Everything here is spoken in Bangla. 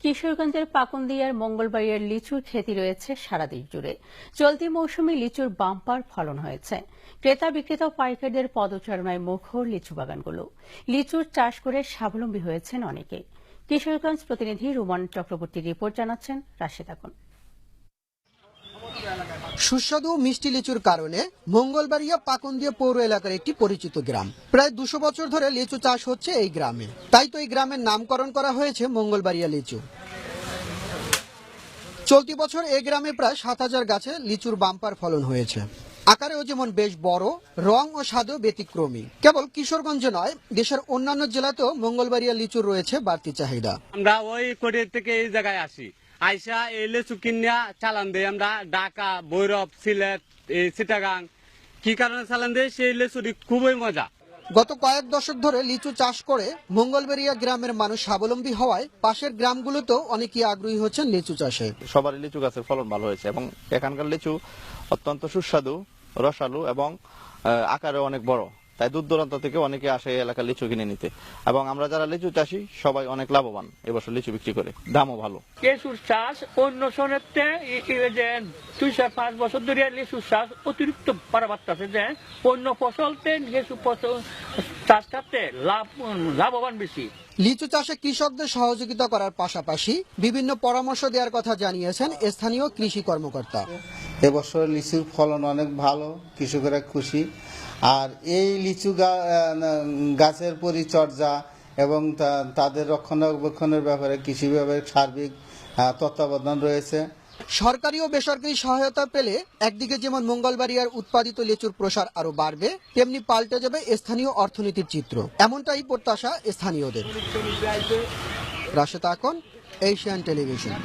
কিশোরগঞ্জের পাকুন্দিয়ার মঙ্গলবাড়িয়ার লিচুর খ্যাতি রয়েছে সারা দেশ জুড়ে। চলতি মৌসুমে লিচুর বাম্পার ফলন হয়েছে। ক্রেতা বিক্রেতা ও পাইকারদের পদচারণায় মুখর লিচু বাগানগুলো। লিচুর চাষ করে স্বাবলম্বী হয়েছেন অনেকে। কিশোরগঞ্জ প্রতিনিধি রুমন চক্রবর্তী রিপোর্ট জানাচ্ছেন রাশেদ আকুন। সুস্বাদু মিষ্টি লিচুর কারণে মঙ্গলবাড়িয়া পাকুন্দিয়া পৌর এলাকার একটি পরিচিত গ্রাম। প্রায় 200 বছর ধরে লিচু চাষ হচ্ছে এই গ্রামে, তাই তো এই গ্রামের নামকরণ করা হয়েছে মঙ্গলবাড়িয়া লিচু। চলতি বছর এই গ্রামে প্রায় 7000 গাছে লিচুর বাম্পার ফলন হয়েছে। আকারেও যেমন বেশ বড়, রং ও স্বাদেও ব্যতিক্রমী। কেবল কিশোরগঞ্জে নয়, দেশের অন্যান্য জেলাতেও মঙ্গলবাড়িয়া লিচুর রয়েছে বাড়তি চাহিদা। আমরা ওই কোরিয়া থেকে এই জায়গায় আসি, আইসা এই লিচু কিনিয়া চালান দেই। আমরা ঢাকা, ভৈরব, সিলেট, চিটাগাং কি কারণে চালান দেই, সেই লিচুটি খুবই মজা। গত কয়েক দশক ধরে লিচু চাষ করে মঙ্গলবাড়িয়া গ্রামের মানুষ স্বাবলম্বী হওয়ায় পাশের গ্রামগুলোতেও অনেকেই আগ্রহী হচ্ছেন লিচু চাষে। সবারই লিচু গাছের ফলন ভালো হয়েছে এবং এখানকার লিচু অত্যন্ত সুস্বাদু, রসালো এবং আকারে অনেক বড়। তাই দূর দূরান্ত থেকে অনেকে আসে এই এলাকার লিচু কিনে নিতে, এবং আমরা যারা লিচু চাষি সবাই অনেক লাভবান এবছর লিচু বিক্রি করে। দামও ভালো। লিচুর চাষ অন্য সনেতে 2-5 বছর ধরে লিচুর চাষ অতিরিক্ত বাড়াবাড়তেছে, যে অন্য ফসলতে লিচু চাষটাতে লাভবান বেশি। লিচু চাষে কৃষকদের সহযোগিতা করার পাশাপাশি বিভিন্ন পরামর্শ দেওয়ার কথা জানিয়েছেন স্থানীয় কৃষি কর্মকর্তা। এবছর লিচুর ফলন অনেক ভালো, কৃষকেরা খুশি। আর এই লিচু গাছের পরিচর্যা এবং তাদের রক্ষণাবেক্ষণের ব্যাপারে কৃষি বিভাগের সার্বিক তত্ত্বাবধান রয়েছে। সরকারি ও বেসরকারি সহায়তা পেলে একদিকে যেমন মঙ্গলবাড়িয়ার উৎপাদিত লিচুর প্রসার আরো বাড়বে, তেমনি পাল্টে যাবে স্থানীয় অর্থনীতির চিত্র। এমনটাই প্রত্যাশা স্থানীয়দের। Rashed Akon, Asian television.